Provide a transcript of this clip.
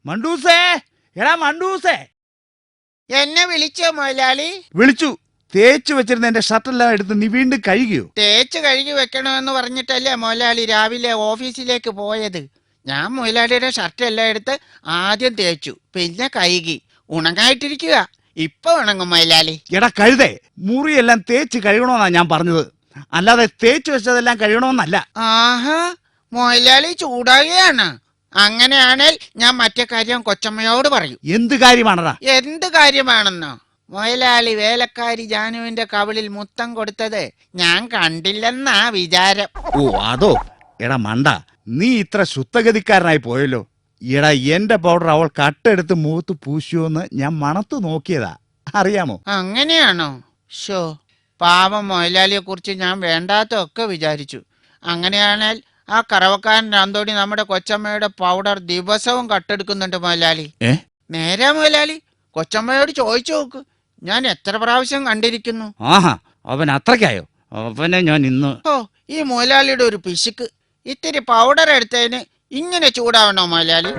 മണ്ടൂസേ, എടാ മണ്ടൂസേ. എന്നെ വിളിച്ചോ മുതലാളി? വിളിച്ചു. തേച്ചു വെച്ചിരുന്ന എന്റെ ഷർട്ടെല്ലാം എടുത്ത് നീ വീണ്ടും കഴുകിയോ? തേച്ച് കഴുകി വെക്കണമെന്ന് പറഞ്ഞിട്ടല്ലേ മുതലാളി രാവിലെ ഓഫീസിലേക്ക് പോയത്. ഞാൻ മുതലാളിയുടെ ഷർട്ട് എല്ലാം എടുത്ത് ആദ്യം തേച്ചു, പിന്നെ കഴുകി. ഉണങ്ങായിട്ടിരിക്കുക. ഇപ്പൊ ഉണങ്ങും മുതലാളി. എടാ കഴുതേ, മുറിയെല്ലാം തേച്ച് കഴുകണമെന്നാ ഞാൻ പറഞ്ഞത്, അല്ലാതെ തേച്ചു വെച്ചതെല്ലാം കഴുകണമെന്നല്ല. ആഹാ, മുതലാളി ചൂടാകുകയാണ്. അങ്ങനെയാണേൽ ഞാൻ മറ്റേ കാര്യം കൊച്ചമ്മയോട് പറയും. എന്ത് കാര്യമാണടാ? എന്ത് കാര്യമാണെന്നോ? മുതലാളി വേലക്കാരി ജാനുവിന്റെ കവിളിൽ മുത്തം കൊടുത്തത് ഞാൻ കണ്ടില്ലെന്നാ വിചാരം. ഓ അതോ? എടാ മണ്ട, നീ ഇത്ര ശുദ്ധഗതിക്കാരനായി പോയല്ലോ. എടാ എന്റെ പൗഡർ അവൾ കട്ടെടുത്ത് മുഖത്ത് പൂശിയോന്ന് ഞാൻ മണത്തു നോക്കിയതാ, അറിയാമോ? അങ്ങനെയാണോ? ഷോ, പാവം മുതലാളിയെ കുറിച്ച് ഞാൻ വേണ്ടാത്തൊക്കെ വിചാരിച്ചു. അങ്ങനെയാണേൽ ആ കറവക്കാരൻ അന്തോണി നമ്മുടെ കൊച്ചമ്മയുടെ പൗഡർ ദിവസവും കട്ടെടുക്കുന്നുണ്ട് മുതലാളി. നേരാ മുതലാളി? കൊച്ചമ്മയോട് ചോദിച്ചു നോക്ക്, ഞാൻ എത്ര പ്രാവശ്യം കണ്ടിരിക്കുന്നു. ആഹാ, അവൻ അത്രയ്ക്കായോ? അവനെ ഞാൻ ഇന്ന്. ഓ, ഈ മുതലാളിയുടെ ഒരു പിശുക്ക്. ഇത്തിരി പൗഡർ എടുത്തതിന് ഇങ്ങനെ ചൂടാവണോ മുതലാളി?